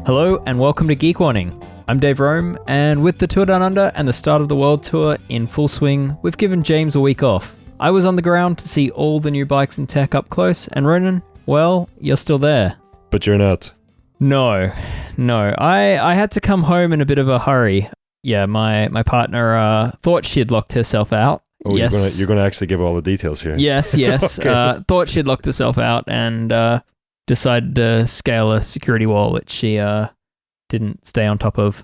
Hello and welcome to Geek Warning. I'm Dave Rome, and with the Tour Down Under and the start of the World Tour in full swing, we've given James a week off. I was on the ground to see all the new bikes and tech up close, and Ronan, well, you're still there. But you're not. No. I had to come home in a bit of a hurry. Yeah, my partner thought she'd locked herself out. Oh, yes. You're going to actually give all the details here. Yes. Okay. Thought she'd locked herself out and decided to scale a security wall, which she didn't stay on top of.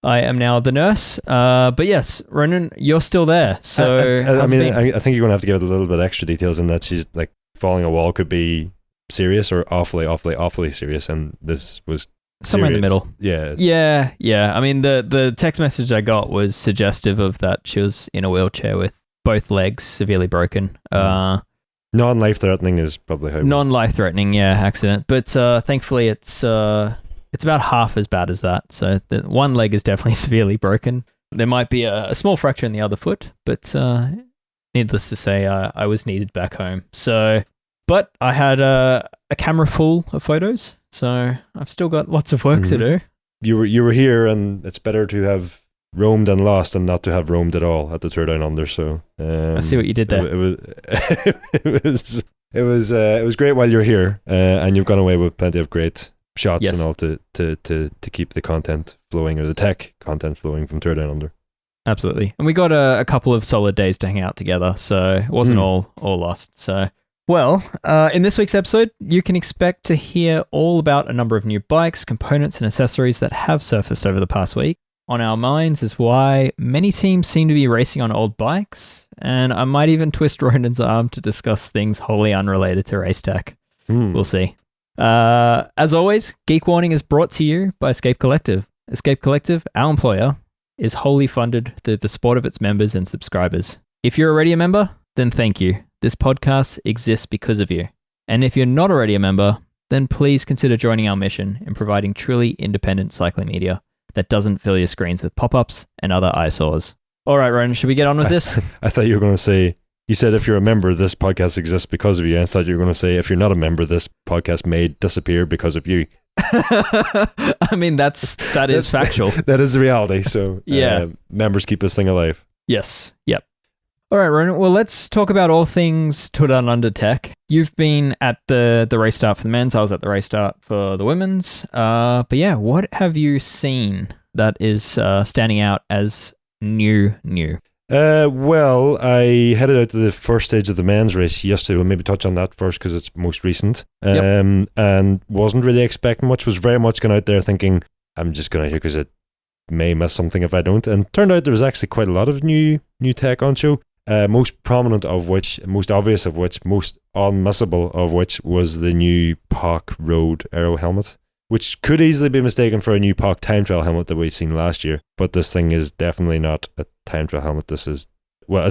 I am now the nurse. But yes, Ronan, you're still there. So I think you're going to have to give it a little bit extra details in that she's like falling a wall could be serious or awfully serious, and this was somewhere in the middle. Yeah. I mean, the text message I got was suggestive of that she was in a wheelchair with both legs severely broken. Non-life-threatening is probably how. Non-life-threatening, yeah, accident. But thankfully, it's about half as bad as that. So the one leg is definitely severely broken. There might be a small fracture in the other foot, but needless to say, I was needed back home. But I had a camera full of photos, so I've still got lots of work to do. You were here, and it's better to have roamed and lost and not to have roamed at all at the Tour Down Under. So I see what you did there. It was great while you were here, and you've gone away with plenty of great shots and all to keep the content flowing, or the tech content flowing from Tour Down Under. Absolutely, and we got a couple of solid days to hang out together, so it wasn't all lost. So. Well, in this week's episode, you can expect to hear all about a number of new bikes, components, and accessories that have surfaced over the past week. On our minds is why many teams seem to be racing on old bikes, and I might even twist Ronan's arm to discuss things wholly unrelated to race tech. We'll see. As always, Geek Warning is brought to you by Escape Collective. Escape Collective, our employer, is wholly funded through the support of its members and subscribers. If you're already a member, then thank you. This podcast exists because of you. And if you're not already a member, then please consider joining our mission in providing truly independent cycling media that doesn't fill your screens with pop-ups and other eyesores. All right, Ronan, should we get on with this? I thought you were going to say, you said if you're a member, this podcast exists because of you. I thought you were going to say, if you're not a member, this podcast may disappear because of you. I mean, that is factual. That is the reality. So yeah, members keep this thing alive. Yes. Yep. All right, Ronan. Well, let's talk about all things Tour Down Under tech. You've been at the race start for the men's. I was at the race start for the women's. But yeah, what have you seen that is standing out as new? Well, I headed out to the first stage of the men's race yesterday. We'll maybe touch on that first because it's most recent. And wasn't really expecting much. Was very much going out there thinking, I'm just going out here because it may miss something if I don't. And turned out there was actually quite a lot of new tech on show. Most prominent of which, most obvious of which, most unmissable of which was the new POC Road Aero helmet, which could easily be mistaken for a new POC time trial helmet that we've seen last year. But this thing is definitely not a time trial helmet. It's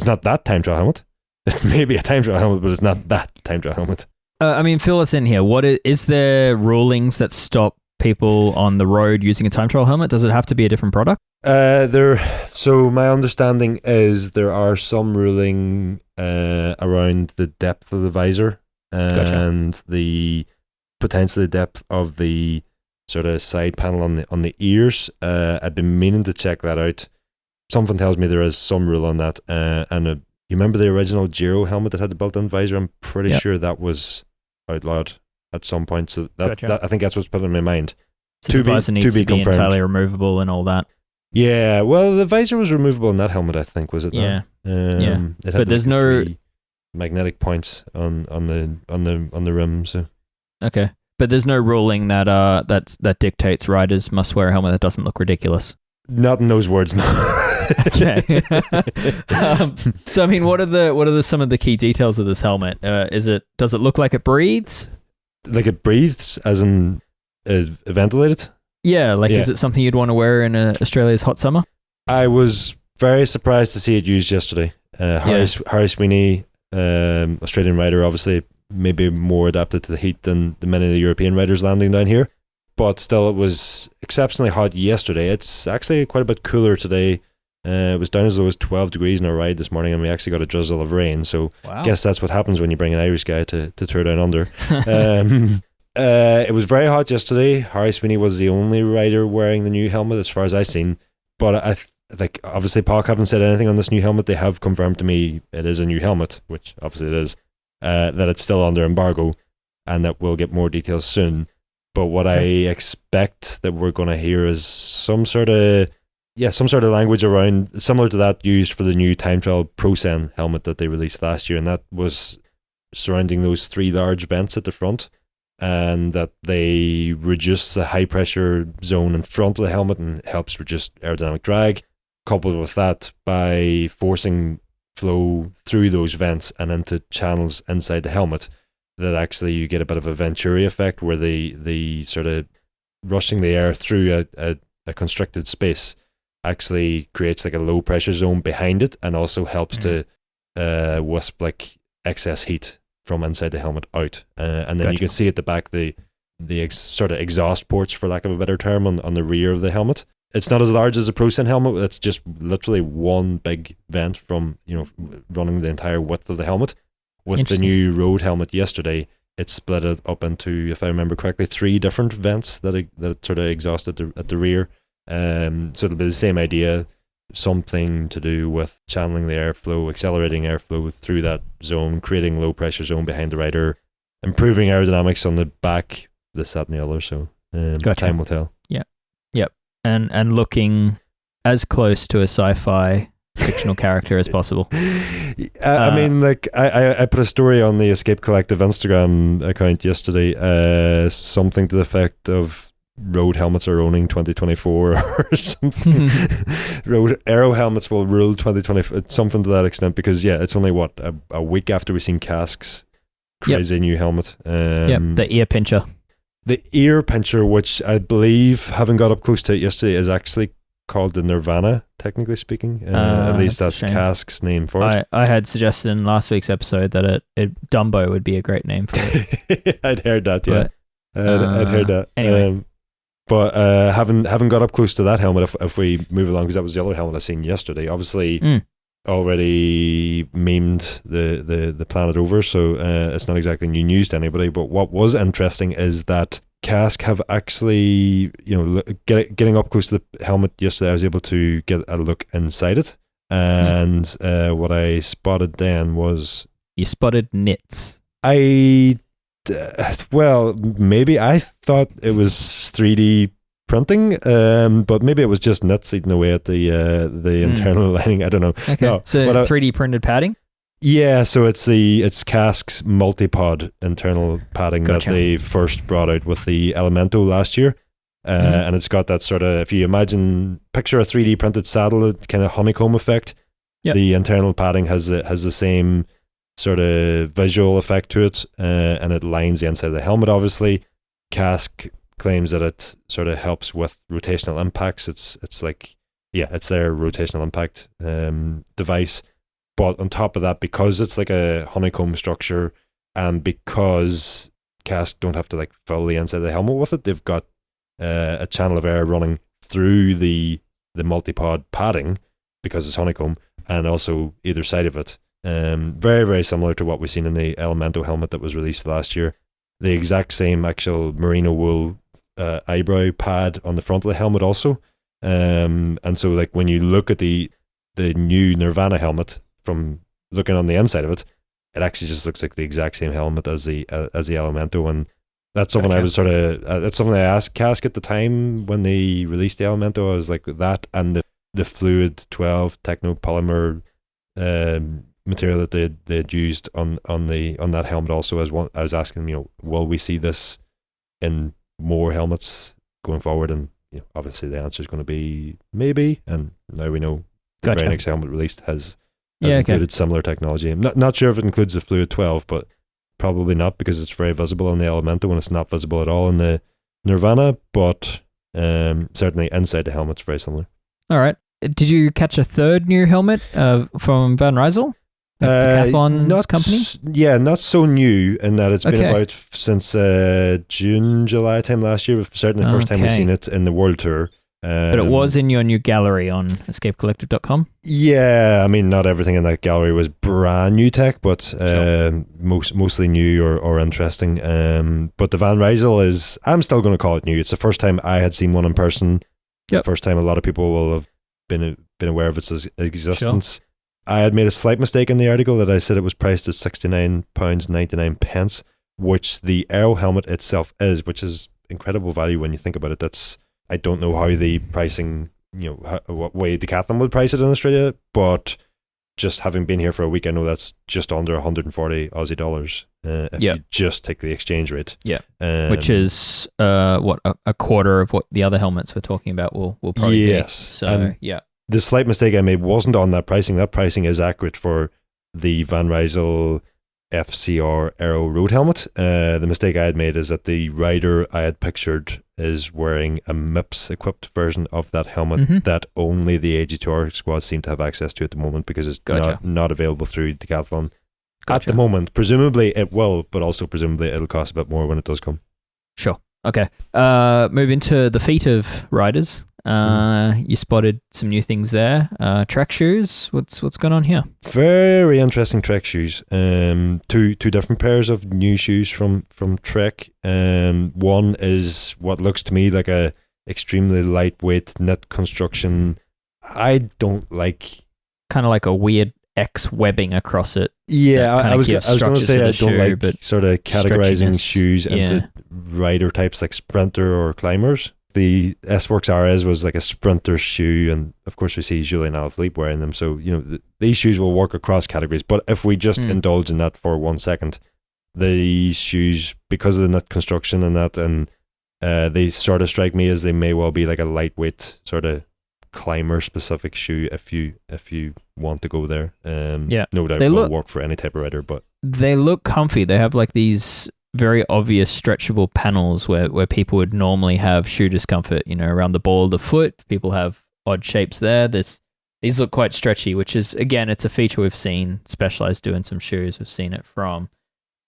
not that time trial helmet. It's maybe a time trial helmet, but it's not that time trial helmet. I mean, fill us in here. What is there rulings that stop people on the road using a time trial helmet? Does it have to be a different product? So my understanding is there are some ruling around the depth of the visor and the potentially depth of the sort of side panel on the ears. I've been meaning to check that out. Something tells me there is some rule on that. And you remember the original Giro helmet that had the built-in visor? I'm pretty sure that was outlawed at some point. So that I think that's what's put in my mind. So the visor needs to be entirely removable and all that. Yeah, well, the visor was removable in that helmet, I think, was it? Yeah, It had but there's no magnetic points on the rim. So okay, but there's no ruling that that dictates riders must wear a helmet that doesn't look ridiculous. Not in those words, no. Okay. So I mean, what are some of the key details of this helmet? Does it look like it breathes? Like it breathes, as in ventilated? Yeah, is it something you'd want to wear in Australia's hot summer? I was very surprised to see it used yesterday. Harry Sweeney, Australian rider, obviously maybe more adapted to the heat than many of the European riders landing down here. But still, it was exceptionally hot yesterday. It's actually quite a bit cooler today. It was down as low as 12 degrees in our ride this morning, and we actually got a drizzle of rain. So I guess that's what happens when you bring an Irish guy to Tour Down Under. It was very hot yesterday. Harry Sweeney was the only rider wearing the new helmet as far as I've seen. But I like, obviously POC haven't said anything on this new helmet. They have confirmed to me it is a new helmet, which obviously it is, that it's still under embargo and that we'll get more details soon. But what I expect that we're going to hear is some sort of language around, similar to that used for the new Time Trial ProSen helmet that they released last year, and that was surrounding those 3 large vents at the front, and that they reduce the high pressure zone in front of the helmet and helps reduce aerodynamic drag, coupled with that by forcing flow through those vents and into channels inside the helmet, that actually you get a bit of a Venturi effect where the sort of rushing the air through a constricted space actually creates like a low pressure zone behind it, and also helps to wisp like excess heat from inside the helmet out. And then you can see at the back the sort of exhaust ports, for lack of a better term, on the rear of the helmet. It's not as large as a ProSen helmet. It's just literally one big vent from, running the entire width of the helmet. With the new road helmet yesterday, it split it up into, if I remember correctly, 3 different vents that sort of exhaust at the rear. So it'll be the same idea, something to do with channeling the airflow, accelerating airflow through that zone, creating low pressure zone behind the rider, improving aerodynamics on the back, this, that, and the other. So time will tell. Yep. And looking as close to a sci-fi fictional character as possible. I mean, like, I put a story on the Escape Collective Instagram account yesterday, something to the effect of road helmets are owning 2024 or something. Road aero helmets will rule 2024, something to that extent, because it's only a week after we've seen Kask's crazy new helmet. The ear pincher. The ear pincher, which I believe, having got up close to it yesterday, is actually called the Nirvana, technically speaking. At least that's Kask's name for it. I had suggested in last week's episode that Dumbo would be a great name for it. I'd heard that, yeah. I'd heard that. Anyway. But having got up close to that helmet, if we move along, because that was the other helmet I seen yesterday, obviously already memed the planet over, so it's not exactly new news to anybody. But what was interesting is that Kask have actually, getting up close to the helmet yesterday, I was able to get a look inside it, and what I spotted then was... You spotted nits. Well, maybe I thought it was 3D printing, but maybe it was just nuts eating away at the internal lining. I don't know. Okay, no, so 3D printed padding? Yeah, so it's Kask's multipod internal padding that they first brought out with the Elemento last year. And it's got that sort of, if you picture a 3D printed saddle, kind of honeycomb effect. Yep. The internal padding has the same sort of visual effect to it, and it lines the inside of the helmet, obviously. Kask claims that it sort of helps with rotational impacts. It's like, it's their rotational impact device. But on top of that, because it's like a honeycomb structure, and because Kask don't have to like fill the inside of the helmet with it, they've got a channel of air running through the multipod padding, because it's honeycomb, and also either side of it. Very, very similar to what we've seen in the Elemento helmet that was released last year. The exact same actual merino wool eyebrow pad on the front of the helmet also. And so like when you look at the new Nirvana helmet, from looking on the inside of it, it actually just looks like the exact same helmet as the Elemento. And that's something I was that's something I asked Kask at the time when they released the Elemento. I was like, that and the Fluid 12 technopolymer material that they had used on that helmet also, I was asking them, will we see this in more helmets going forward? And obviously the answer is going to be maybe, and now we know the very next helmet released has included similar technology. I'm not sure if it includes the Fluid 12, but probably not, because it's very visible in the Elemento and it's not visible at all in the Nirvana, but certainly inside the helmet's very similar. All right. Did you catch a third new helmet from Van Rysel? Decathlon's company? Yeah, not so new in that it's been about since June, July time last year, but certainly the first time we've seen it in the World Tour. But it was in your new gallery on escapecollective.com? Yeah, I mean, not everything in that gallery was brand new tech, but mostly new or interesting. But the Van Rysel is, I'm still going to call it new. It's the first time I had seen one in person. Yep. The first time a lot of people will have been aware of its existence. Sure. I had made a slight mistake in the article that I said it was priced at £69.99, which the Aero helmet itself is, which is incredible value when you think about it. I don't know how the pricing, what way Decathlon would price it in Australia, but just having been here for a week, I know that's just under 140 Aussie dollars if you just take the exchange rate. Yeah, which is a quarter of what the other helmets we're talking about will probably be. So, and the slight mistake I made wasn't on that pricing. That pricing is accurate for the Van Rysel FCR Aero Road helmet. The mistake I had made is that the rider I had pictured is wearing a MIPS equipped version of that helmet that only the AG2R squad seem to have access to at the moment, because it's not available through Decathlon at the moment. Presumably it will, but also presumably it'll cost a bit more when it does come. Sure. Okay. Moving to the feet of riders. You spotted some new things there. Trek shoes. What's going on here? Very interesting Trek shoes. Two different pairs of new shoes from Trek. One is what looks to me like a extremely lightweight knit construction. I don't like, kind of like a weird X webbing across it. Yeah, I was going to say I don't like but sort of categorizing shoes into rider types like sprinter or climbers. The S-Works RS was like a sprinter shoe, and of course we see Julien Alaphilippe wearing them, so these shoes will work across categories. But if we just indulge in that for 1 second, these shoes, because of the knit construction and that, and they sort of strike me as they may well be like a lightweight sort of climber specific shoe if you want to go there. No doubt will work for any type of rider, but they look comfy. They have like these very obvious stretchable panels where people would normally have shoe discomfort, around the ball of the foot. People have odd shapes there. These look quite stretchy, which is, again, it's a feature we've seen Specialized doing some shoes. We've seen it from, I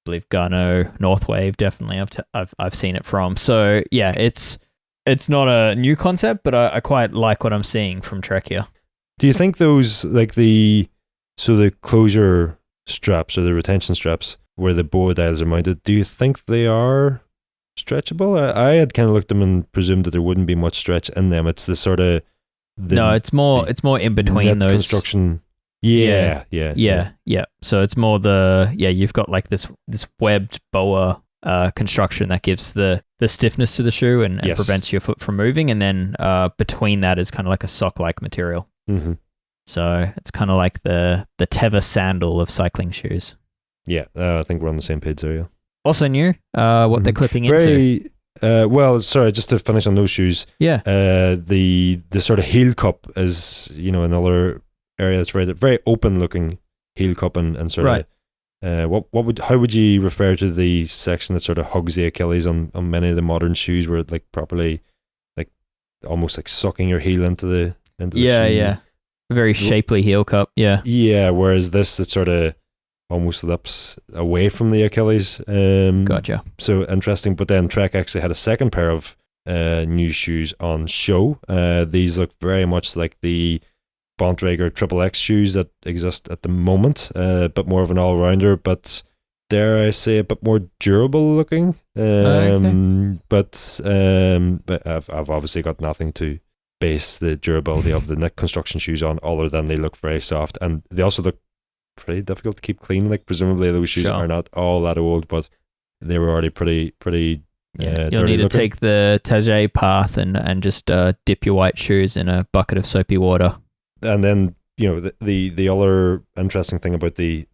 believe, Garneau, Northwave, definitely I've seen it from. So yeah, it's not a new concept, but I quite like what I'm seeing from Trek here. Do you think those, like the closure straps or the retention straps where the boa dials are mounted, do you think they are stretchable? I had kind of looked at them and presumed that there wouldn't be much stretch in them. It's the sort of it's more in between those construction. Yeah. So it's more you've got like this webbed boa construction that gives the stiffness to the shoe and prevents your foot from moving, and then between that is kind of like a sock-like material. Mm-hmm. So it's kind of like the Teva sandal of cycling shoes. Yeah, I think we're on the same page there, yeah. Also new, what they're clipping into. Well, sorry, just to finish on those shoes. Yeah. The sort of heel cup is, another area that's very open looking heel cup and sort of, how would you refer to the section that sort of hugs the Achilles on many of the modern shoes, where it like properly, like almost like sucking your heel into the shoe? Yeah. Very shapely heel cup. Yeah. Yeah. Whereas this, it sort of almost lips away from the Achilles. Gotcha. So interesting. But then Trek actually had a second pair of new shoes on show. These look very much like the Bontrager XXX shoes that exist at the moment, a bit more of an all-rounder, but dare I say a bit more durable looking. But I've obviously got nothing to base the durability of the knit construction shoes on, other than they look very soft, and they also look pretty difficult to keep clean. Like presumably those shoes are not all that old, but they were already pretty you'll need to take the Tajay path and just dip your white shoes in a bucket of soapy water. And then the other interesting thing about the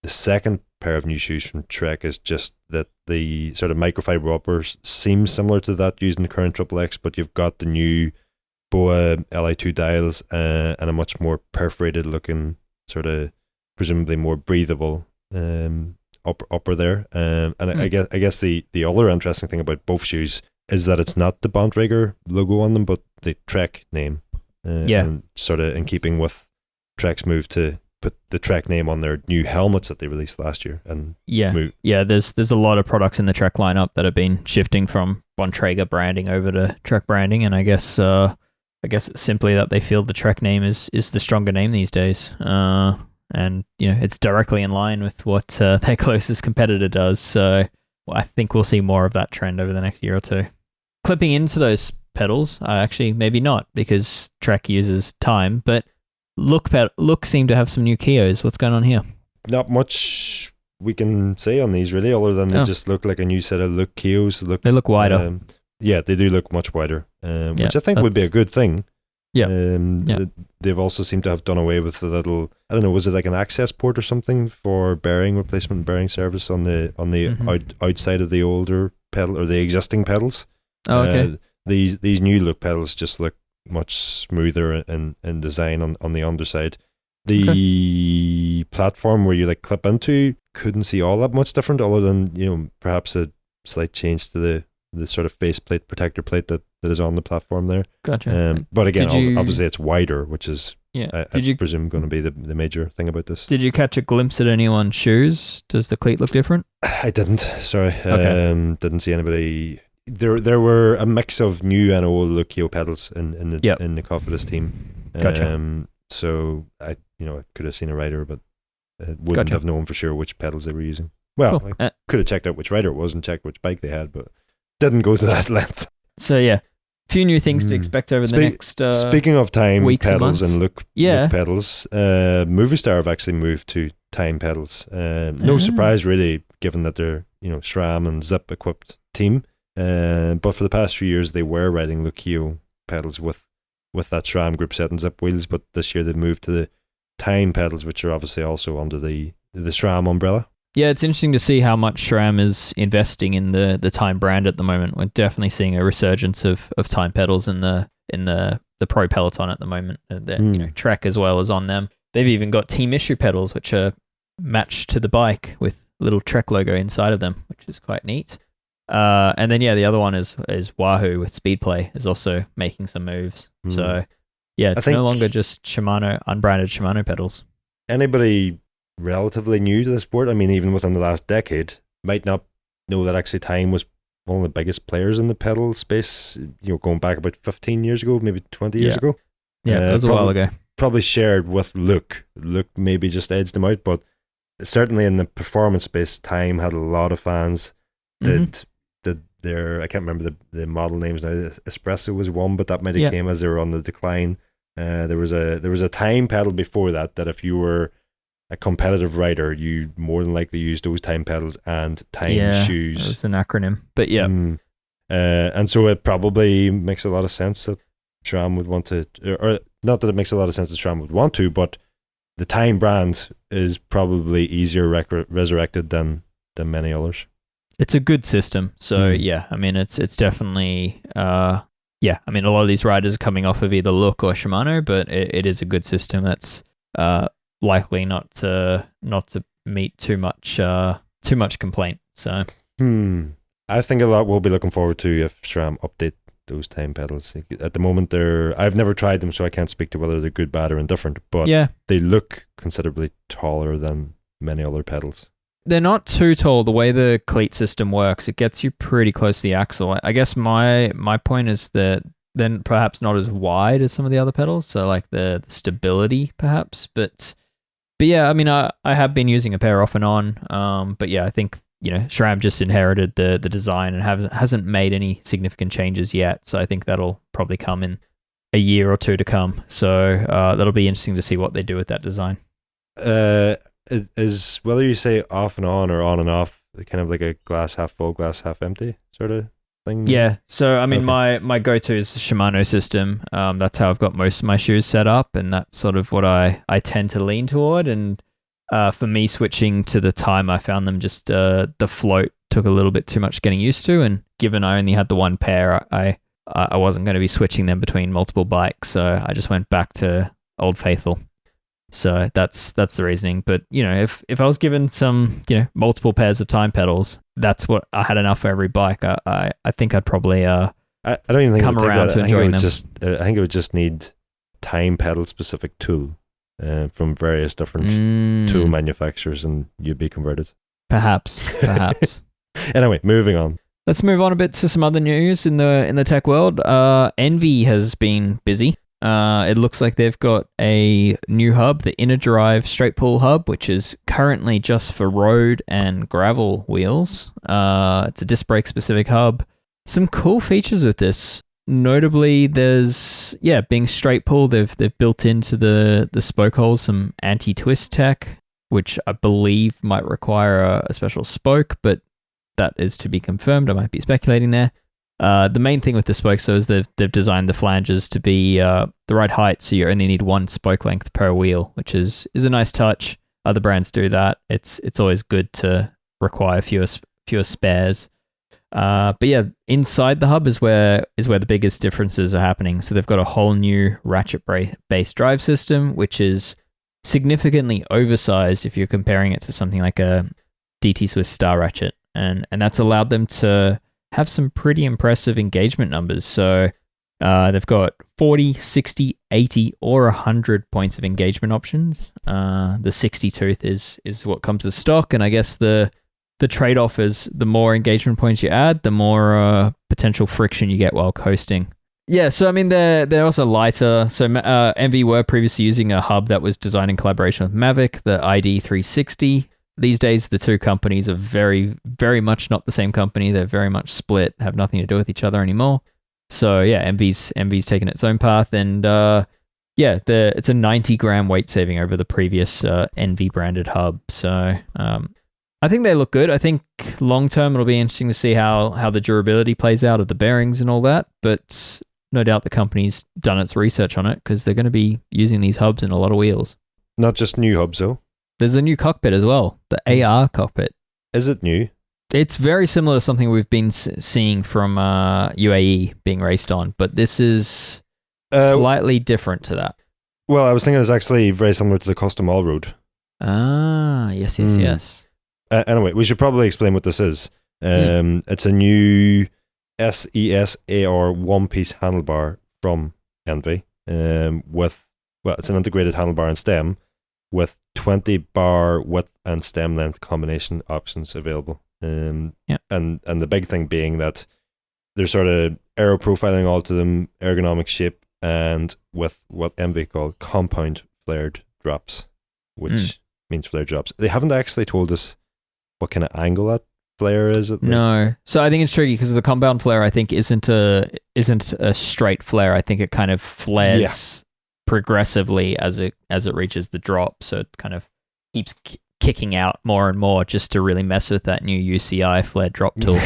second pair of new shoes from Trek is just that the sort of microfiber uppers seem similar to that used in the current XXX, but you've got the new BOA Li2 dials and a much more perforated looking, sort of presumably more breathable upper there. I guess the other interesting thing about both shoes is that it's not the Bontrager logo on them, but the Trek name. And sort of in keeping with Trek's move to put the Trek name on their new helmets that they released last year. And there's a lot of products in the Trek lineup that have been shifting from Bontrager branding over to Trek branding, and I guess it's simply that they feel the Trek name is the stronger name these days. And it's directly in line with what their closest competitor does. So I think we'll see more of that trend over the next year or two. Clipping into those pedals, actually maybe not, because Trek uses time, but Look seem to have some new Keos. What's going on here? Not much we can say on these really, other than they just look like a new set of Look Keos. They look wider. Yeah, they do look much wider, which I think would be a good thing. Yeah. They've also seemed to have done away with the little, I don't know, was it like an access port or something for bearing replacement, bearing service on the outside of the older pedal or the existing pedals? Oh, okay. These new Look pedals just look much smoother in design on the underside. The platform where you like clip into couldn't see all that much different, other than perhaps a slight change to the sort of faceplate protector plate that is on the platform there. Gotcha. But again, obviously it's wider, which is I presume going to be the major thing about this. Did you catch a glimpse at anyone's shoes? Does the cleat look different? I didn't. Sorry. Didn't see anybody. There were a mix of new and old Look Keo pedals in the Cofidis team. Gotcha. So I could have seen a rider, but wouldn't have known for sure which pedals they were using. Well, cool. I could have checked out which rider it was and checked which bike they had, but didn't go to that length. So yeah, a few new things to expect over the next speaking of time pedals and look pedals, Movistar have actually moved to time pedals. No surprise really, given that they're SRAM and Zip equipped team. But for the past few years, they were riding Look Keo pedals with that SRAM group set and Zip wheels. But this year they've moved to the time pedals, which are obviously also under the SRAM umbrella. Yeah, it's interesting to see how much SRAM is investing in the time brand at the moment. We're definitely seeing a resurgence of time pedals in the pro peloton at the moment. Trek as well as on them. They've even got team issue pedals, which are matched to the bike with little Trek logo inside of them, which is quite neat. And then the other one is Wahoo with Speedplay is also making some moves. So yeah, it's no longer just Shimano unbranded Shimano pedals. Anybody relatively new to the sport, I mean, even within the last decade, might not know that actually Time was one of the biggest players in the pedal space, going back about 15 years ago, maybe 20 years ago. Yeah, that was a while ago. Probably shared with Look. Look maybe just edged them out, but certainly in the performance space, Time had a lot of fans. Did their, I can't remember the model names now. Espresso was one, but that might have came as they were on the decline. There was a Time pedal before that if you were a competitive rider, you more than likely use those time pedals and time shoes. It's an acronym, but yeah. And so it probably makes a lot of sense that SRAM would want to, or not that it makes a lot of sense that SRAM would want to, but the Time brand is probably easier resurrected than many others. It's a good system. So yeah, I mean, it's definitely, I mean, a lot of these riders are coming off of either Look or Shimano, but it is a good system that's likely not to meet too much complaint. So I think a lot we'll be looking forward to if SRAM update those time pedals. At the moment, I've never tried them, so I can't speak to whether they're good, bad, or indifferent, but they look considerably taller than many other pedals. They're not too tall. The way the cleat system works, it gets you pretty close to the axle. I guess my point is that they're perhaps not as wide as some of the other pedals, so like the stability perhaps, but yeah, I mean, I have been using a pair off and on, but yeah, I think SRAM just inherited the design and hasn't made any significant changes yet, so I think that'll probably come in a year or two to come. So that'll be interesting to see what they do with that design. Is whether you say off and on and off, kind of like a glass half full, glass half empty sort of thing? Yeah. So I mean, my go-to is the Shimano system. That's how I've got most of my shoes set up, and that's sort of what I tend to lean toward. And for me, switching to the Time, I found them just the float took a little bit too much getting used to, and given I only had the one pair, I wasn't going to be switching them between multiple bikes, so I just went back to Old Faithful. So that's the reasoning. But if I was given some multiple pairs of time pedals, that's what I had enough for every bike. I think I'd probably I don't even think come around to enjoying them. I think it would just need time pedal specific tool from various different tool manufacturers, and you'd be converted. Perhaps. Anyway, moving on. Let's move on a bit to some other news in the tech world. Enve has been busy. It looks like they've got a new hub, the InnerDrive straight pull hub, which is currently just for road and gravel wheels. It's a disc brake specific hub. Some cool features with this. Notably, there's being straight pull. They've built into the spoke holes some anti-twist tech, which I believe might require a special spoke, but that is to be confirmed. I might be speculating there. The main thing with the spokes, though, is they've designed the flanges to be the right height, so you only need one spoke length per wheel, which is a nice touch. Other brands do that. It's always good to require fewer spares. But yeah, inside the hub is where the biggest differences are happening. So they've got a whole new ratchet-based drive system, which is significantly oversized if you're comparing it to something like a DT Swiss Star Ratchet, and that's allowed them to have some pretty impressive engagement numbers. So they've got 40, 60, 80, or 100 points of engagement options. The 60 tooth is what comes as stock, and I guess the trade-off is the more engagement points you add, the more potential friction you get while coasting. Yeah, so I mean, they're also lighter. So Enve were previously using a hub that was designed in collaboration with Mavic, the ID360. These days, the two companies are very, very much not the same company. They're very much split, have nothing to do with each other anymore. So yeah, Enve's taken its own path, and it's a 90-gram weight saving over the previous Enve branded hub. So I think they look good. I think long term it'll be interesting to see how the durability plays out of the bearings and all that. But no doubt the company's done its research on it, because they're going to be using these hubs in a lot of wheels. Not just new hubs, though. There's a new cockpit as well, the AR cockpit. Is it new? It's very similar to something we've been seeing from UAE being raced on, but this is slightly different to that. Well, I was thinking it's actually very similar to the custom all-road. Ah, yes. Anyway, we should probably explain what this is. It's a new SES AR one-piece handlebar from Enve it's an integrated handlebar and stem with 20 bar width and stem length combination options available. And the big thing being that there's sort of aero profiling all to them, ergonomic shape, and with what Enve call compound flared drops, which means flare drops. They haven't actually told us what kind of angle that flare is. No. So I think it's tricky because the compound flare, I think, isn't a straight flare. I think it kind of flares progressively as it reaches the drop. So it kind of keeps kicking out more and more just to really mess with that new UCI flare drop tool.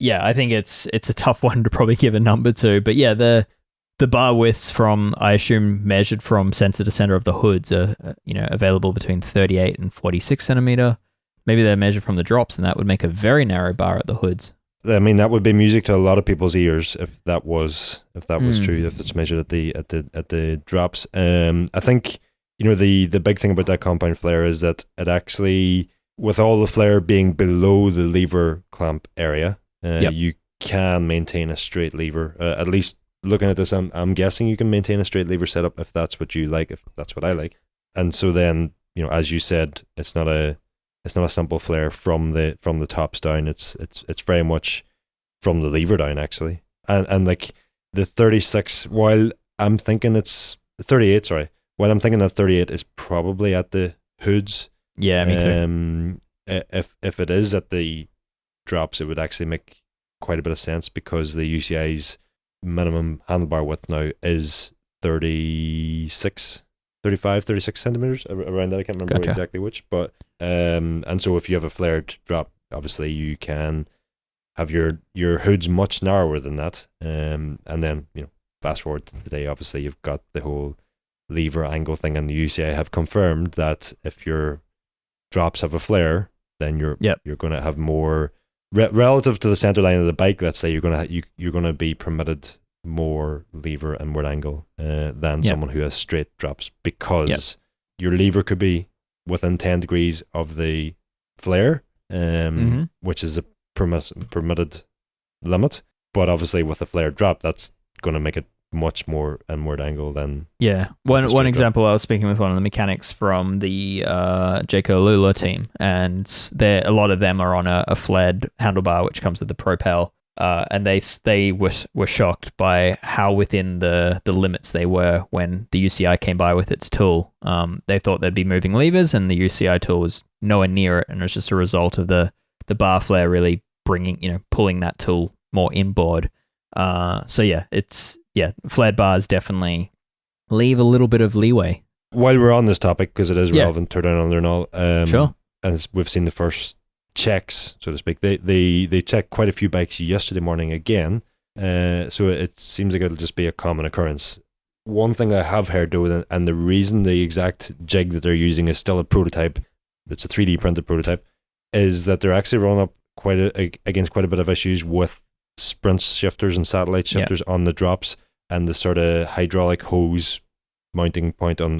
Yeah, I think it's a tough one to probably give a number to. But yeah, the bar widths from, I assume, measured from center to center of the hoods are available between 38 and 46 centimeter. Maybe they're measured from the drops, and that would make a very narrow bar at the hoods. I mean, that would be music to a lot of people's ears if that was true. If it's measured at the drops, I think the big thing about that compound flare is that it actually, with all the flare being below the lever clamp area, you can maintain a straight lever. At least looking at this, I'm guessing you can maintain a straight lever setup if that's what you like. If that's what I like, and so then as you said, it's not a simple flare from the tops down. It's very much from the lever down, actually. And like the 36, while I'm thinking it's 38, sorry. While I'm thinking that 38 is probably at the hoods. Yeah, me too. If it is at the drops, it would actually make quite a bit of sense, because the UCI's minimum handlebar width now is 36 centimeters, around that. I can't remember exactly which, but and so if you have a flared drop, obviously you can have your hoods much narrower than that, and then fast forward to today, obviously you've got the whole lever angle thing, and the UCI have confirmed that if your drops have a flare, then you're going to have more relative to the center line of the bike. Let's say you're going to be permitted more lever and word angle than someone who has straight drops, because your lever could be within 10 degrees of the flare, which is a permitted limit, but obviously with a flare drop, that's going to make it much more inward angle than One example, I was speaking with one of the mechanics from the Jayco Lula team, and a lot of them are on a flared handlebar which comes with the propel, and they were shocked by how within the limits they were when the UCI came by with its tool. They thought they'd be moving levers, and the UCI tool was nowhere near it, and it was just a result of the bar flare really pulling that tool more inboard. Flared bars definitely leave a little bit of leeway. While we're on this topic, because it is relevant to down under and all, sure. And we've seen the first checks, so to speak. They checked quite a few bikes yesterday morning again, so it seems like it'll just be a common occurrence. One thing I have heard though, and the reason the exact jig that they're using is still a prototype, it's a 3D printed prototype, is that they're actually running up against quite a bit of issues with sprint shifters and satellite shifters on the drops, and the sort of hydraulic hose mounting point on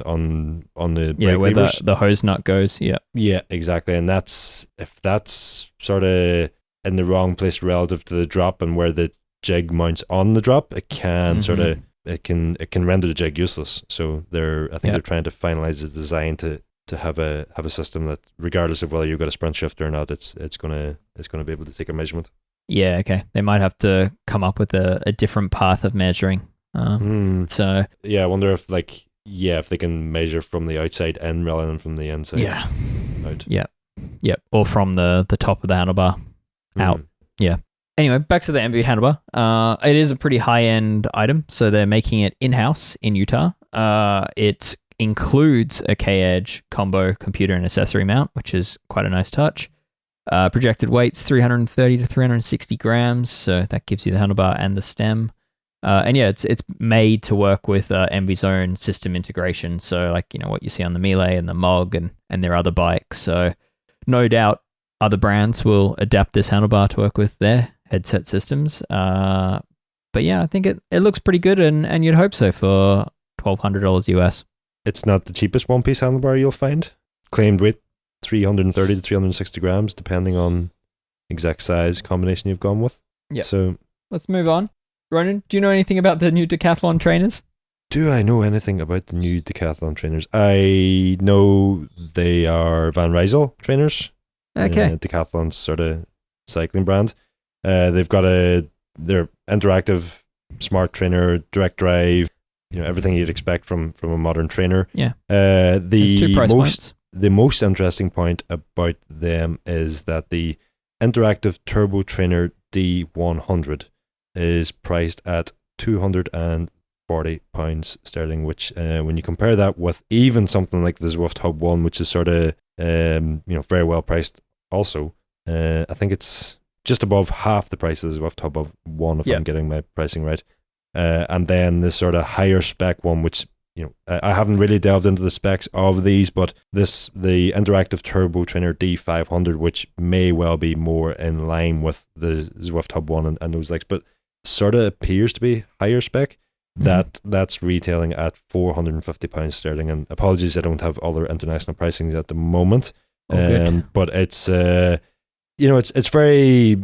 the brake where levers. the hose nut goes. Yeah, exactly. And if that's sort of in the wrong place relative to the drop and where the jig mounts on the drop, it can it can render the jig useless. So they're trying to finalize the design to have a system that, regardless of whether you've got a sprint shifter or not, it's gonna be able to take a measurement. Yeah, okay. They might have to come up with a different path of measuring. So yeah, I wonder if if they can measure from the outside in rather than from the inside out. Yeah, or from the top of the handlebar out. Yeah. Anyway, back to the Enve handlebar. It is a pretty high-end item, so they're making it in-house in Utah. It includes a K-Edge combo computer and accessory mount, which is quite a nice touch. Projected weight's 330 to 360 grams, so that gives you the handlebar and the stem. And it's made to work with Enve's own system integration, so what you see on the Melee and the Mog and their other bikes. So no doubt other brands will adapt this handlebar to work with their headset systems. But yeah, I think it looks pretty good, and you'd hope so for $1,200 US. It's not the cheapest one-piece handlebar you'll find. Claimed weight 330 to 360 grams, depending on exact size combination you've gone with. Yeah. So let's move on. Ronan, do you know anything about the new Decathlon trainers? Do I know anything about the new Decathlon trainers? I know they are Van Rysel trainers. Okay. Decathlon's sort of cycling brand. They've got their interactive smart trainer, direct drive, everything you'd expect from a modern trainer. Yeah. There's 2 price points. The most interesting point about them is that the interactive turbo trainer D100 is priced at £240 sterling, which when you compare that with even something like the Zwift Hub 1, which is sort of very well priced also, I think it's just above half the price of the Zwift Hub 1 if I'm getting my pricing right. And then the sort of higher spec one, which I haven't really delved into the specs of these, but the interactive turbo trainer D500, which may well be more in line with the Zwift Hub 1 and those but sort of appears to be higher spec. That's retailing at £450 sterling, and apologies I don't have other international pricings at the moment. But it's it's very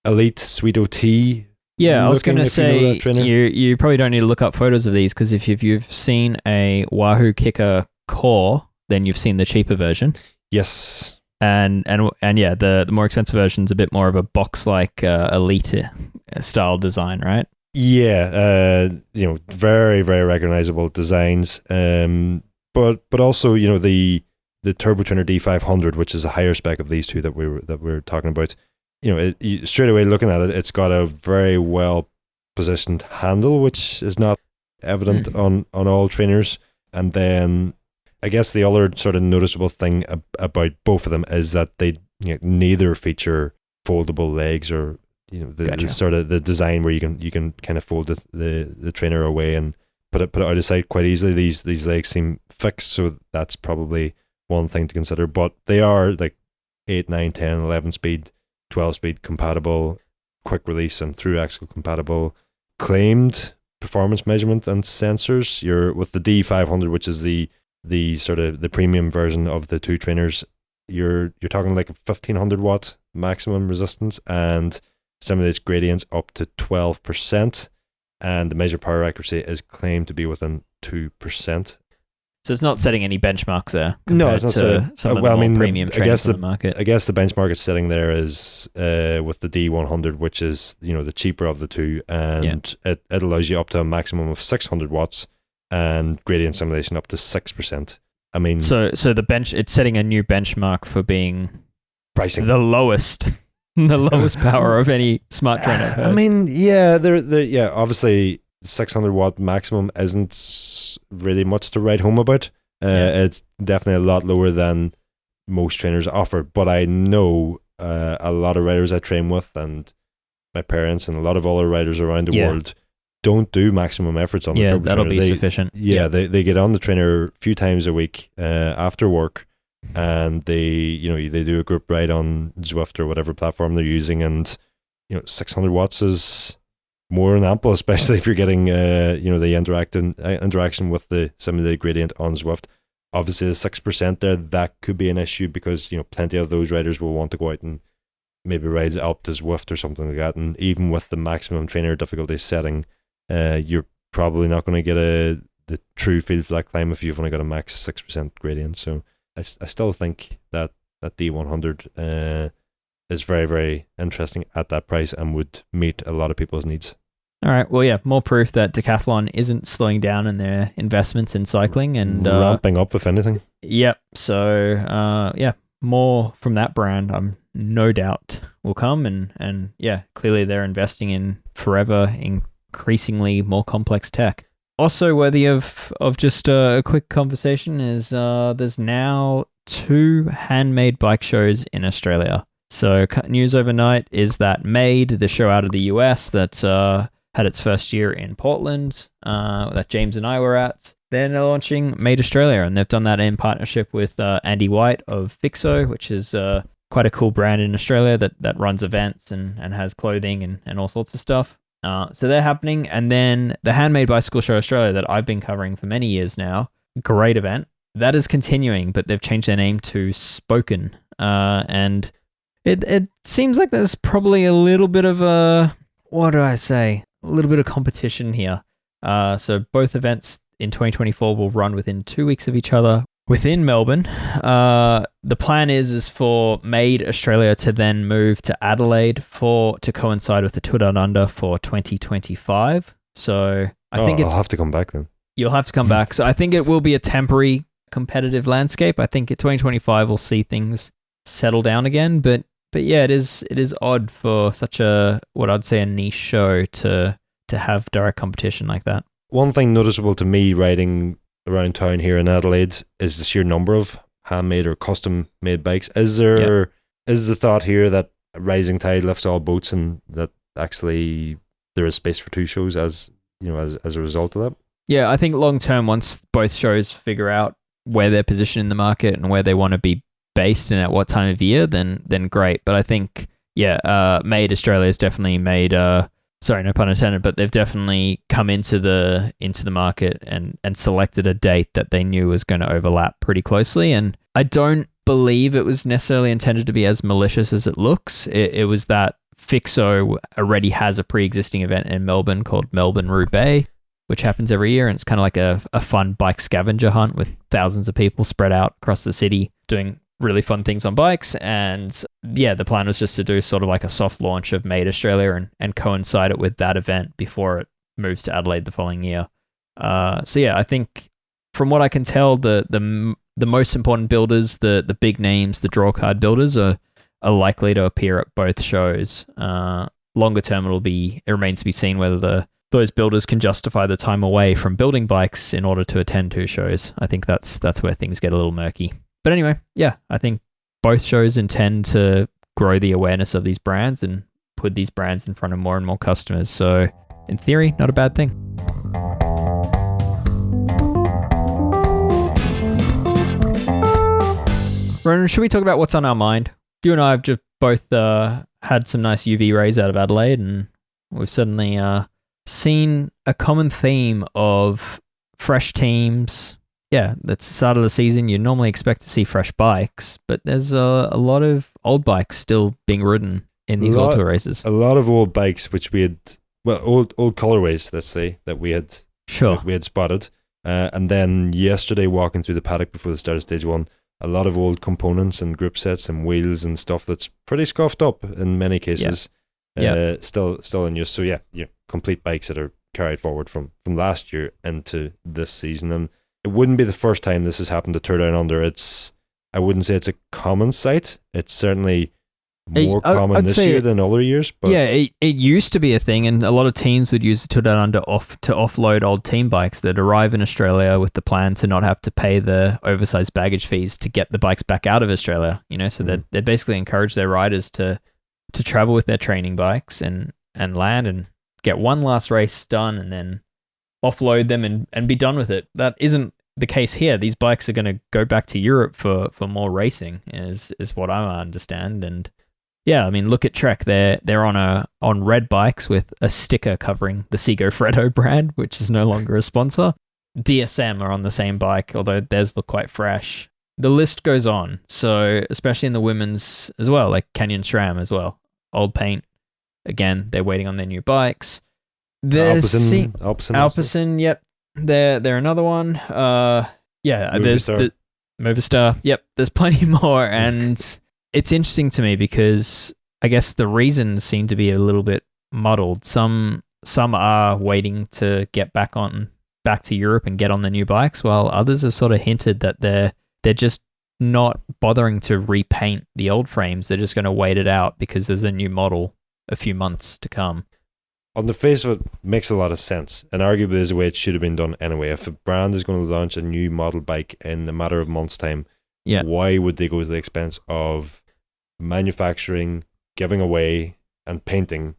elite sweet OT. Yeah, I was going to say, you probably don't need to look up photos of these, because if you've seen a Wahoo Kicker Core, then you've seen the cheaper version. Yes. And yeah, the more expensive version's a bit more of a box-like elite style design, right? Yeah, very, very recognizable designs. But also, the Turbo Trainer D500, which is a higher spec of these two that we're talking about. Straight away looking at it, it's got a very well positioned handle, which is not evident on all trainers. And then I guess the other sort of noticeable thing about both of them is that they neither feature foldable legs or the sort of the design where you can kind of fold the trainer away and put it out of sight quite easily. These legs seem fixed, so that's probably one thing to consider. But they are 8, 9, 10, 11 speed, 12 speed compatible, quick release and through axle compatible, claimed performance measurement and sensors. You're with the D500, which is the sort of the premium version of the two trainers. You're talking 1500 watt maximum resistance and simulates gradients up to 12%. and the measured power accuracy is claimed to be within 2%. So it's not setting any benchmarks there. No, it's not setting. Some of the more premium trainers on the market. I guess the benchmark it's setting there is with the D100, which is the cheaper of the two, and it allows you up to a maximum of 600 watts and gradient simulation up to 6%. I mean, so it's setting a new benchmark for being pricing the lowest power of any smart trainer I've heard. I mean, obviously 600 watt maximum isn't really much to write home about. It's definitely a lot lower than most trainers offer, but I know a lot of riders I train with, and my parents and a lot of other riders around the world don't do maximum efforts on the turbo that'll trainer. be sufficient. They get on the trainer a few times a week after work, and they do a group ride on Zwift or whatever platform they're using, and 600 watts is more than ample, especially if you're getting the interaction with the simulated gradient on Zwift. Obviously the 6% there, that could be an issue, because plenty of those riders will want to go out and maybe ride up to Zwift or something like that, and even with the maximum trainer difficulty setting, you're probably not going to get the true field flat climb if you've only got a max 6% gradient. So I still think that D100 is very, very interesting at that price and would meet a lot of people's needs. All right. Well, yeah, more proof that Decathlon isn't slowing down in their investments in cycling and ramping up, if anything. Yep. So, more from that brand, I'm no doubt will come, and clearly they're investing in forever increasingly more complex tech. Also worthy of just a quick conversation is there's now 2 handmade bike shows in Australia. So news overnight is that Made, the show out of the US that had its first year in Portland, that James and I were at, they're launching Made Australia, and they've done that in partnership with Andy White of Fixo, which is quite a cool brand in Australia that runs events and has clothing and all sorts of stuff. So they're happening. And then the Handmade Bicycle Show Australia that I've been covering for many years now, great event, that is continuing, but they've changed their name to Spoken. And it seems like there's probably a little bit of a little bit of competition here. So both events in 2024 will run within 2 weeks of each other within Melbourne. The plan is for Made Australia to then move to Adelaide to coincide with the Tour Down Under for 2025. So I think I'll have to come back then. You'll have to come back. So I think it will be a temporary competitive landscape. I think in 2025 we'll see things settle down again. But yeah, it is odd for such a, what I'd say, a niche show to have direct competition like that. One thing noticeable to me riding around town here in Adelaide is the sheer number of handmade or custom made bikes. Is the thought here that a rising tide lifts all boats, and that actually there is space for 2 shows as a result of that? Yeah, I think long term, once both shows figure out where they're positioned in the market and where they want to be based and at what time of year, then great. But I think Made Australia has definitely made sorry, no pun intended, but they've definitely come into the market and selected a date that they knew was going to overlap pretty closely. And I don't believe it was necessarily intended to be as malicious as it looks. It was that Fixo already has a pre-existing event in Melbourne called Melbourne Roubaix, which happens every year, and it's kind of like a fun bike scavenger hunt with thousands of people spread out across the city doing really fun things on bikes. And yeah, the plan was just to do sort of like a soft launch of Made Australia and coincide it with that event before it moves to Adelaide the following year. So yeah, I think from what I can tell, the most important builders, the big names, the draw card builders are likely to appear at both shows. Longer term, it remains to be seen whether those builders can justify the time away from building bikes in order to attend 2 shows. I think that's where things get a little murky. But anyway, yeah, I think both shows intend to grow the awareness of these brands and put these brands in front of more and more customers. So in theory, not a bad thing. Ronan, should we talk about what's on our mind? You and I have just both had some nice UV rays out of Adelaide, and we've suddenly seen a common theme of fresh teams. Yeah, that's the start of the season. You normally expect to see fresh bikes, but there's a lot of old bikes still being ridden in these World Tour races. A lot of old bikes, which we had well, old colorways, let's say, that Sure. we had spotted. And then yesterday, walking through the paddock before the start of stage one, a lot of old components and group sets and wheels and stuff that's pretty scuffed up in many cases. Still in use. So yeah, complete bikes that are carried forward from last year into this season. And it wouldn't be the first time this has happened to Tour Down Under. I wouldn't say it's a common sight. It's certainly more common this year than other years. But yeah, it used to be a thing, and a lot of teams would use the Tour Down Under to offload old team bikes that arrive in Australia with the plan to not have to pay the oversized baggage fees to get the bikes back out of Australia. So they'd basically encourage their riders to travel with their training bikes and land and get one last race done and then offload them and be done with it. That isn't the case here. These bikes are going to go back to Europe for more racing, is what I understand. And yeah, I mean, look at Trek. They're on red bikes with a sticker covering the Seago Freddo brand, which is no longer a sponsor. DSM are on the same bike, although theirs look quite fresh. The list goes on. So especially in the women's as well, like Canyon SRAM as well. Old paint. Again, they're waiting on their new bikes. There's Alpecin, yep. They're another one. There's the Movistar. Yep, there's plenty more, and it's interesting to me because I guess the reasons seem to be a little bit muddled. Some are waiting to get back to Europe and get on the new bikes, while others have sort of hinted that they're just not bothering to repaint the old frames. They're just going to wait it out because there's a new model a few months to come. On the face of it, makes a lot of sense, and arguably is the way it should have been done anyway. If a brand is going to launch a new model bike in a matter of months' time, why would they go to the expense of manufacturing, giving away, and painting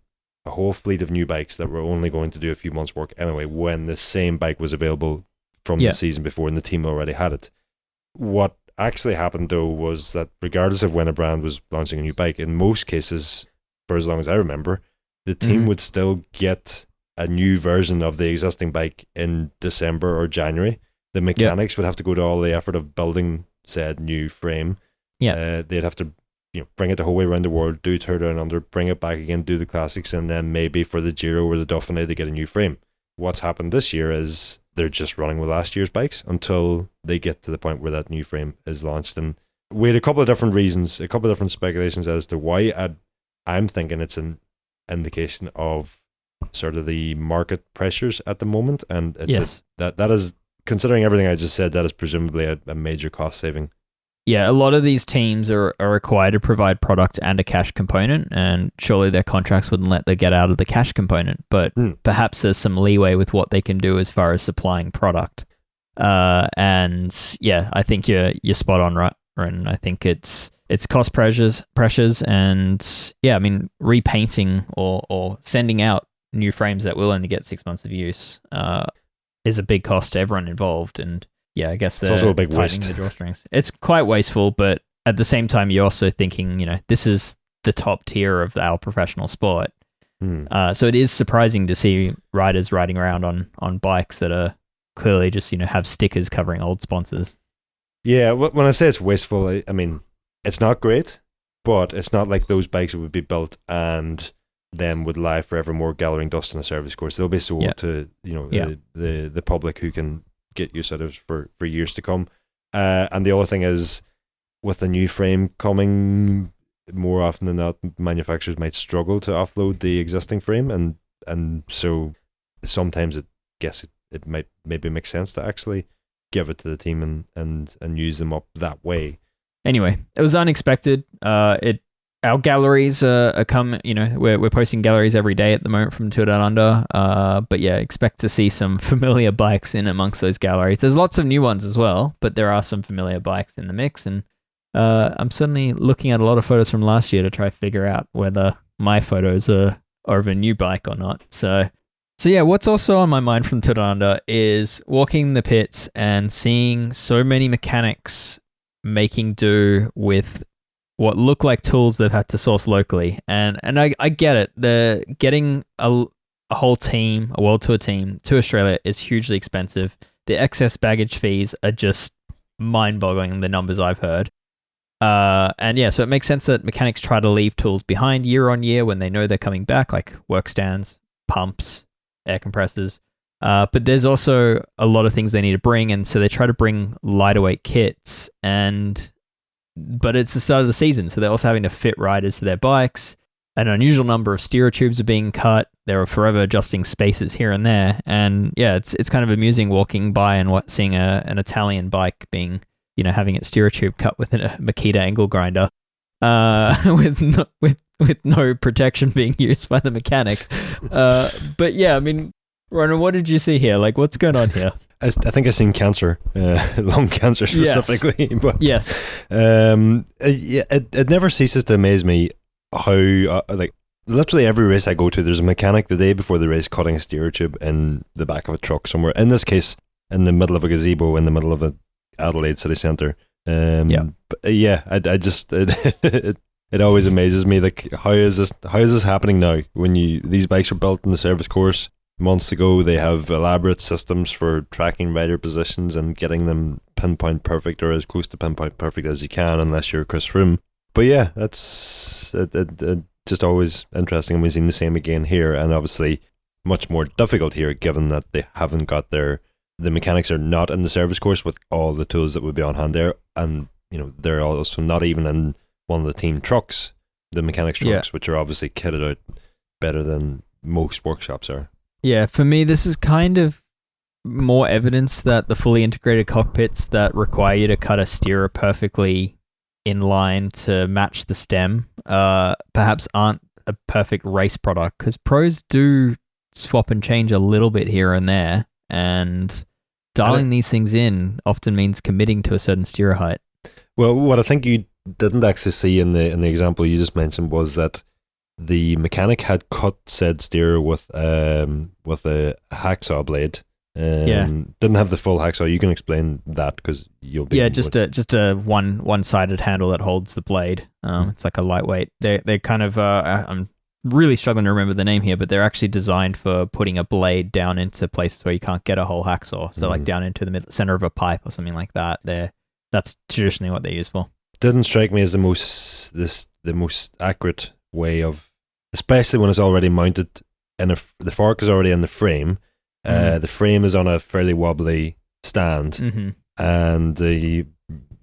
a whole fleet of new bikes that were only going to do a few months' work anyway, when the same bike was available from the season before and the team already had it? What actually happened, though, was that regardless of when a brand was launching a new bike, in most cases, for as long as I remember, the team would still get a new version of the existing bike in December or January. The mechanics would have to go to all the effort of building said new frame. They'd have to bring it the whole way around the world, do Tour Down Under, bring it back again, do the classics, and then maybe for the Giro or the Dauphiné they get a new frame. What's happened this year is they're just running with last year's bikes until they get to the point where that new frame is launched. And we had a couple of different reasons, a couple of different speculations as to why. I'm thinking it's an indication of sort of the market pressures at the moment, and it's that is, considering everything I just said, that is presumably a major cost saving. Yeah, a lot of these teams are required to provide product and a cash component, and surely their contracts wouldn't let them get out of the cash component, but perhaps there's some leeway with what they can do as far as supplying product. And yeah, I think you're spot on, right? And I think it's cost pressures, and yeah, I mean, repainting or sending out new frames that will only get 6 months of use is a big cost to everyone involved. And yeah, I guess they're also a big tightening waste. the drawstrings. It's quite wasteful, but at the same time, you're also thinking, this is the top tier of our professional sport. So it is surprising to see riders riding around on bikes that are clearly just, have stickers covering old sponsors. Yeah, when I say it's wasteful, I mean, it's not great, but it's not like those bikes would be built and then would lie forevermore gathering dust in a service course. They'll be sold to the public who can get use out of it for years to come. And the other thing is, with the new frame coming, more often than not, manufacturers might struggle to offload the existing frame, and so sometimes it might maybe make sense to actually give it to the team and use them up that way. Anyway, it was unexpected. Our galleries are coming. We're posting galleries every day at the moment from Tour Down Under. But yeah, expect to see some familiar bikes in amongst those galleries. There's lots of new ones as well, but there are some familiar bikes in the mix. And I'm certainly looking at a lot of photos from last year to try to figure out whether my photos are of a new bike or not. So yeah, what's also on my mind from Tour Down Under is walking the pits and seeing so many mechanics making do with what look like tools they've had to source locally. And I get it. The getting a whole team, a World Tour team to Australia is hugely expensive. The excess baggage fees are just mind-boggling, the numbers I've heard. And yeah, so it makes sense that mechanics try to leave tools behind year on year when they know they're coming back, like work stands, pumps, air compressors. But there's also a lot of things they need to bring, and so they try to bring lighter weight kits. But it's the start of the season, so they're also having to fit riders to their bikes. An unusual number of steerer tubes are being cut. There are forever adjusting spaces here and there, and yeah, it's kind of amusing walking by and seeing an Italian bike being, having its steerer tube cut with a Makita angle grinder, with no protection being used by the mechanic. But yeah, I mean, Ronan, what did you see here? Like, what's going on here? I think I've seen cancer, lung cancer specifically. Yes. But yes. It never ceases to amaze me how, literally every race I go to, there's a mechanic the day before the race cutting a steerer tube in the back of a truck somewhere. In this case, in the middle of a gazebo in the middle of a Adelaide city centre. I just it always amazes me. Like, how is this happening now? When these bikes were built in the service course months ago, they have elaborate systems for tracking rider positions and getting them pinpoint perfect, or as close to pinpoint perfect as you can, unless you're Chris Froome. But yeah, that's just always interesting, and we've seen the same again here, and obviously much more difficult here given that they haven't got the mechanics are not in the service course with all the tools that would be on hand there, and they're also not even in one of the team trucks, the mechanics trucks, which are obviously kitted out better than most workshops are. Yeah, for me, this is kind of more evidence that the fully integrated cockpits that require you to cut a steerer perfectly in line to match the stem perhaps aren't a perfect race product, because pros do swap and change a little bit here and there, and dialing these things in often means committing to a certain steerer height. Well, what I think you didn't actually see in the example you just mentioned was that the mechanic had cut said steerer with a hacksaw blade. Didn't have the full hacksaw. You can explain that, because you'll be just a one-sided handle that holds the blade. It's like a lightweight. They kind of I'm really struggling to remember the name here, but they're actually designed for putting a blade down into places where you can't get a whole hacksaw. So like down into the center of a pipe or something like that. That's traditionally what they're used for. Didn't strike me as the most accurate way of, especially when it's already mounted and the fork is already in the frame. The frame is on a fairly wobbly stand, and the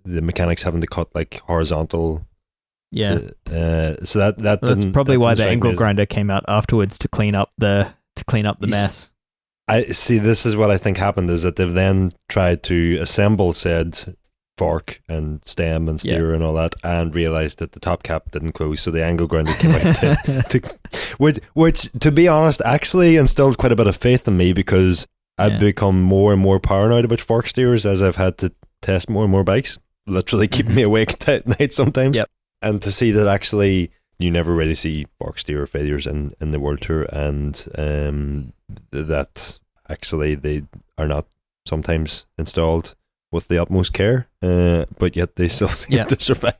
mechanics having to cut like horizontal. Yeah. So that's probably why the angle grinder came out afterwards to clean up the mess. I see. This is what I think happened, is that they've then tried to assemble said fork and stem and steerer and all that, and realized that the top cap didn't close, so the angle grinder came out which to be honest actually instilled quite a bit of faith in me, because I've become more and more paranoid about fork steerers as I've had to test more and more bikes, literally keeping me awake at night sometimes. And to see that actually you never really see fork steerer failures in the World Tour, and that actually they are not sometimes installed with the utmost care, but yet they still seem to survive.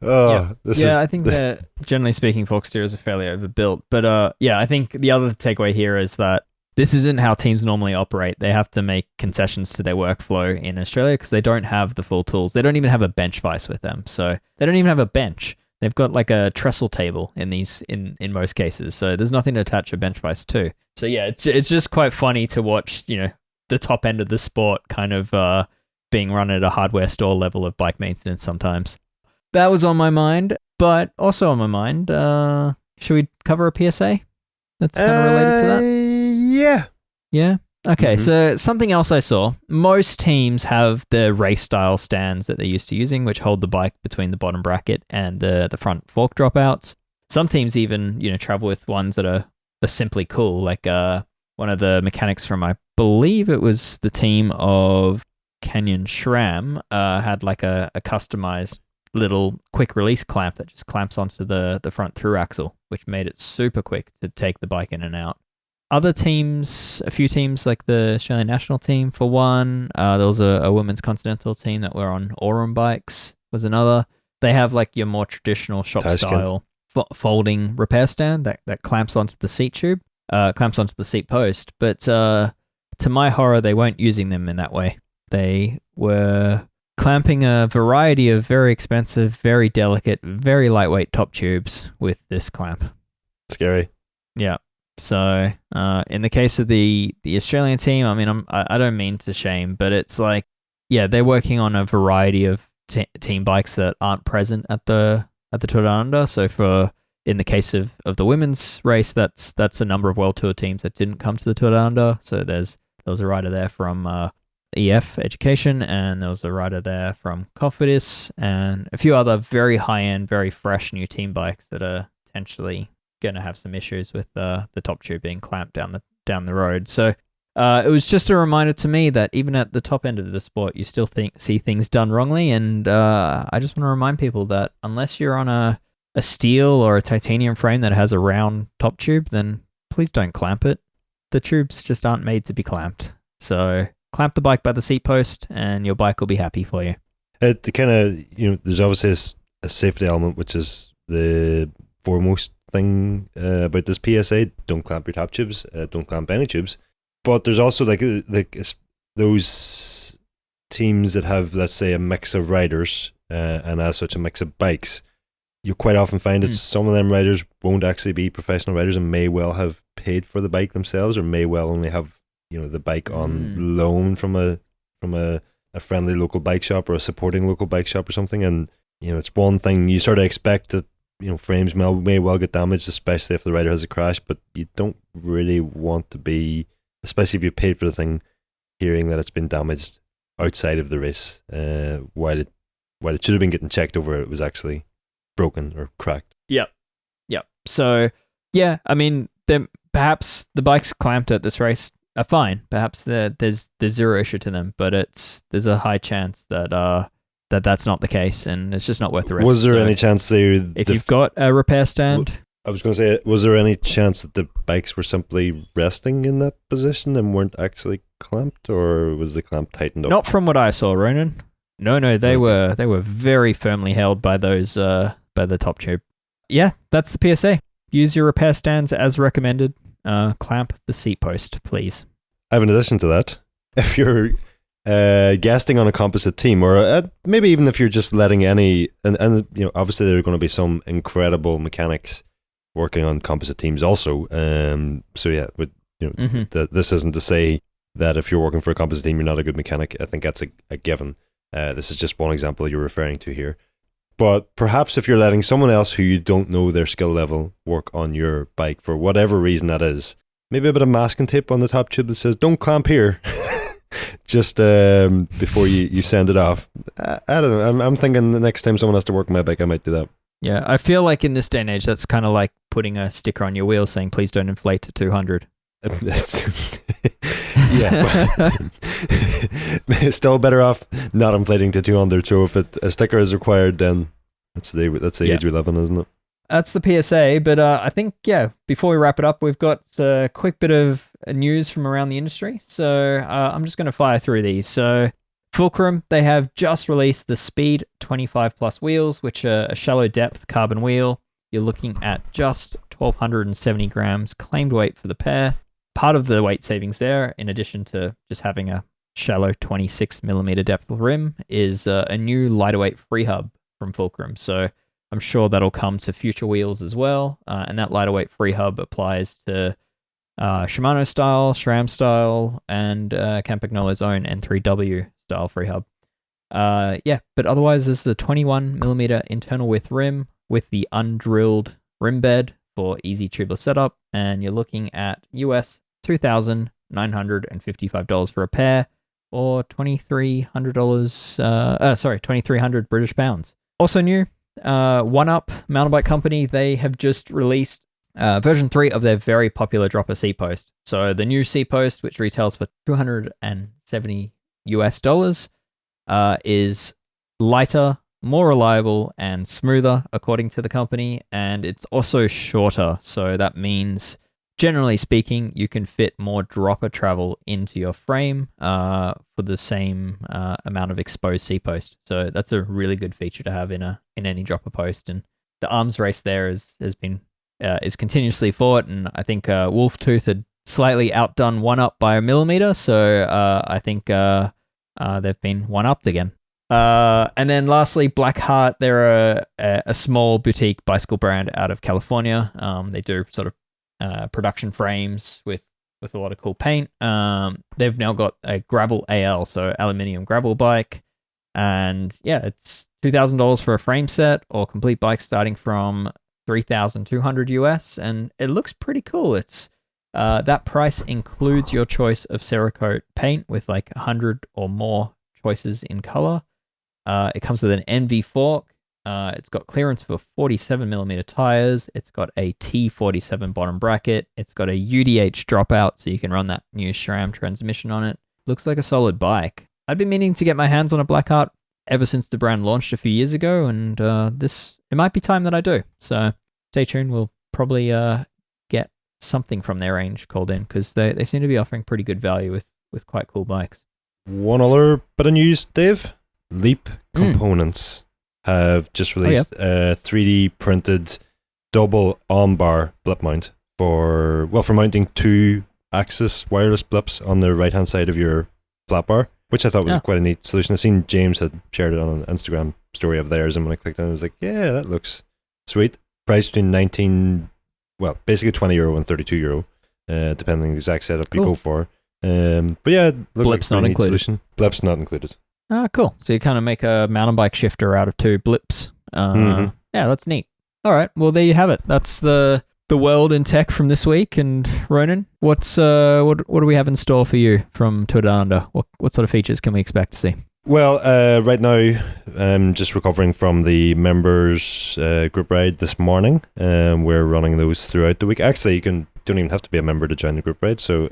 I think that generally speaking, fork steerers are fairly overbuilt. But I think the other takeaway here is that this isn't how teams normally operate. They have to make concessions to their workflow in Australia because they don't have the full tools. They don't even have a bench vise with them, so they don't even have a bench. They've got like a trestle table in most cases, so there's nothing to attach a bench vise to. So yeah, it's just quite funny to watch, the top end of the sport kind of being run at a hardware store level of bike maintenance sometimes. That was on my mind, but also on my mind, should we cover a PSA that's kind of related to that? Yeah? Okay, so something else I saw. Most teams have the race style stands that they're used to using, which hold the bike between the bottom bracket and the front fork dropouts. Some teams even, travel with ones that are simply cool, like one of the mechanics from, I believe it was the team of Canyon SRAM, had like a customized little quick release clamp that just clamps onto the front through axle, which made it super quick to take the bike in and out. Other teams, a few teams like the Australian national team for one, there was a women's continental team that were on Aurum bikes was another. They have like your more traditional shop style folding repair stand that clamps onto the seat tube, clamps onto the seat post, but to my horror, they weren't using them in that way. They were clamping a variety of very expensive, very delicate, very lightweight top tubes with this clamp. Scary. Yeah. So in the case of the Australian team, I mean, I don't mean to shame, but it's like, yeah, they're working on a variety of team bikes that aren't present at the Tour Down Under. So in the case of the women's race, that's a number of World Tour teams that didn't come to the Tour Down Under. So there was a rider there from EF Education, and there was a rider there from Cofidis, and a few other very high-end, very fresh new team bikes that are potentially going to have some issues with the top tube being clamped down the road. So it was just a reminder to me that even at the top end of the sport, you still see things done wrongly, and I just want to remind people that unless you're on a steel or a titanium frame that has a round top tube, then please don't clamp it. The tubes just aren't made to be clamped. So clamp the bike by the seat post, and your bike will be happy for you. It kind of, there's obviously a safety element, which is the foremost thing about this PSA. Don't clamp your top tubes. Don't clamp any tubes. But there's also like those teams that have, let's say, a mix of riders and as such a mix of bikes. You quite often find that some of them riders won't actually be professional riders and may well have paid for the bike themselves, or may well only have the bike on loan from a friendly local bike shop or a supporting local bike shop or something. And it's one thing you sort of expect that frames may well get damaged, especially if the rider has a crash, but you don't really want to be, especially if you paid for the thing, hearing that it's been damaged outside of the race while it should have been getting checked over. It was actually broken or cracked. Yep. So yeah, I mean, perhaps the bikes clamped at this race are fine. Perhaps there's zero issue to them, but there's a high chance that that's not the case, and it's just not worth the risk. Was there any chance if you've got a repair stand? I was going to say, was there any chance that the bikes were simply resting in that position and weren't actually clamped, or was the clamp tightened up? Not from what I saw, Ronan. No, they were very firmly held by those by the top tube. Yeah, that's the PSA. Use your repair stands as recommended. Clamp the seat post, please. I have an addition to that. If you're guesting on a composite team, or maybe even if you're just letting any, and obviously there are going to be some incredible mechanics working on composite teams also. So yeah, but this isn't to say that if you're working for a composite team, you're not a good mechanic. I think that's a given. This is just one example you're referring to here. But perhaps if you're letting someone else who you don't know their skill level work on your bike for whatever reason that is, maybe a bit of masking tape on the top tube that says "Don't clamp here," just before you send it off. I don't know. I'm thinking the next time someone has to work on my bike, I might do that. Yeah, I feel like in this day and age, that's kind of like putting a sticker on your wheel saying "Please don't inflate to 200." Yeah, still better off not inflating to 200. So if a sticker is required, then that's the age we live in, isn't it? That's the PSA. But I think before we wrap it up, we've got a quick bit of news from around the industry. So I'm just going to fire through these. So Fulcrum, they have just released the Speed 25 Plus wheels, which are a shallow depth carbon wheel. You're looking at just 1,270 grams claimed weight for the pair. Part of the weight savings there, in addition to just having a shallow 26 millimeter depth rim, is a new lighter weight free hub from Fulcrum. So I'm sure that'll come to future wheels as well. And that lighter weight free hub applies to Shimano style, SRAM style, and Campagnolo's own N3W style free hub. But otherwise, this is a 21 millimeter internal width rim with the undrilled rim bed for easy tubeless setup, and you're looking at US $2,955 for a pair, or $2,300 British pounds. Also new, OneUp mountain bike company, they have just released version 3 of their very popular dropper seat post. So the new seat post, which retails for $270 US, is lighter, more reliable, and smoother, according to the company, and it's also shorter. So that means, generally speaking, you can fit more dropper travel into your frame for the same amount of exposed seat post. So that's a really good feature to have in any dropper post. And the arms race there is continuously fought, and I think Wolftooth had slightly outdone OneUp by a millimeter. So I think they've been one-upped again. And then lastly, BlackHeart, they're a small boutique bicycle brand out of California. They do sort of production frames with a lot of cool paint. They've now got a gravel AL, so aluminium gravel bike. And yeah, it's $2,000 for a frame set, or complete bike starting from $3,200 US, and it looks pretty cool. It's that price includes your choice of Cerakote paint with like 100 or more choices in color. It comes with an Enve fork. It's got clearance for 47mm tires. It's got a T47 bottom bracket. It's got a UDH dropout, so you can run that new SRAM transmission on it. Looks like a solid bike. I've been meaning to get my hands on a BlackHeart ever since the brand launched a few years ago, and it might be time that I do. So stay tuned. We'll probably get something from their range called in, because they seem to be offering pretty good value with quite cool bikes. One other bit of news, Dave. Leap Components have just released a 3D printed double armbar blip mount for mounting 2-axis wireless blips on the right-hand side of your flat bar, which I thought was quite a neat solution. I seen James had shared it on an Instagram story of theirs, and when I clicked on it, I was like, yeah, that looks sweet. Price between basically €20 and €32, depending on the exact setup you go for. But yeah, blips not included. Solution. Blips not included. Ah, cool. So you kind of make a mountain bike shifter out of 2 blips. Yeah, that's neat. All right, well, there you have it. That's the world in tech from this week. And Ronan, what do we have in store for you from Tour Down Under? What sort of features can we expect to see? Well, right now I'm just recovering from the members group ride this morning. We're running those throughout the week. Actually, you don't even have to be a member to join the group ride. So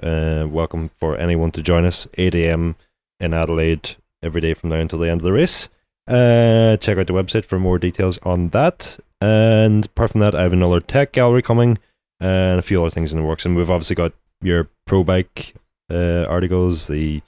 welcome for anyone to join us. 8 a.m. in Adelaide every day from now until the end of the race. Check out the website for more details on that. And apart from that, I have another tech gallery coming and a few other things in the works. And we've obviously got your pro bike articles, the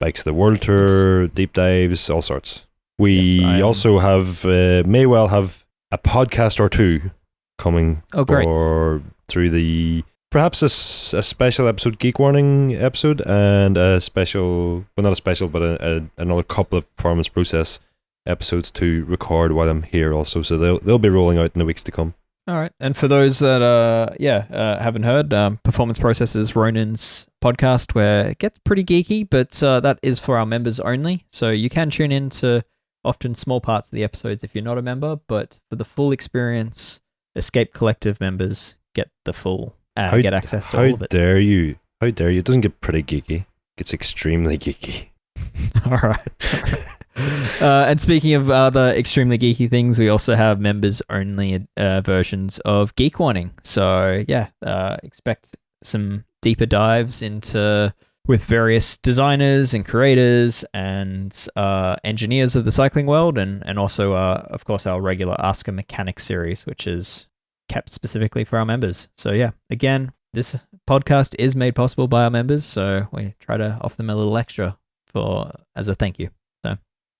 Bikes of the World Tour, deep dives, all sorts. We also have, may well have a podcast or two coming through the, perhaps a special episode, Geek Warning episode, and a special, well, not a special, but another couple of performance process episodes to record while I'm here also. So they'll be rolling out in the weeks to come. All right. And for those that haven't heard, Performance Process is Ronan's podcast, where it gets pretty geeky, but that is for our members only. So you can tune in to often small parts of the episodes if you're not a member, but for the full experience, Escape Collective members get the full get access to all of it. How dare you? It doesn't get pretty geeky. It gets extremely geeky. All right. And speaking of other extremely geeky things, we also have members-only versions of Geek Warning. So yeah, expect some deeper dives with various designers and creators and engineers of the cycling world, and also, of course, our regular Ask a Mechanic series, which is kept specifically for our members. So yeah, again, this podcast is made possible by our members, so we try to offer them a little extra as a thank you. So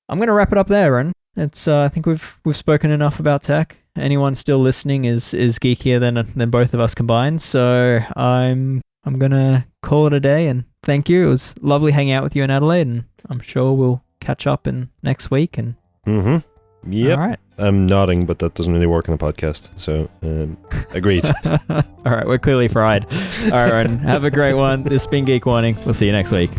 I'm going to wrap it up there, Ron. It's I think we've spoken enough about tech. Anyone still listening is geekier than both of us combined. So I'm going to call it a day and thank you. It was lovely hanging out with you in Adelaide, and I'm sure we'll catch up in next week. And yep. All right. I'm nodding, but that doesn't really work on a podcast. So agreed. All right, we're clearly fried. All right, Ron, have a great one. This has been Geek Warning. We'll see you next week.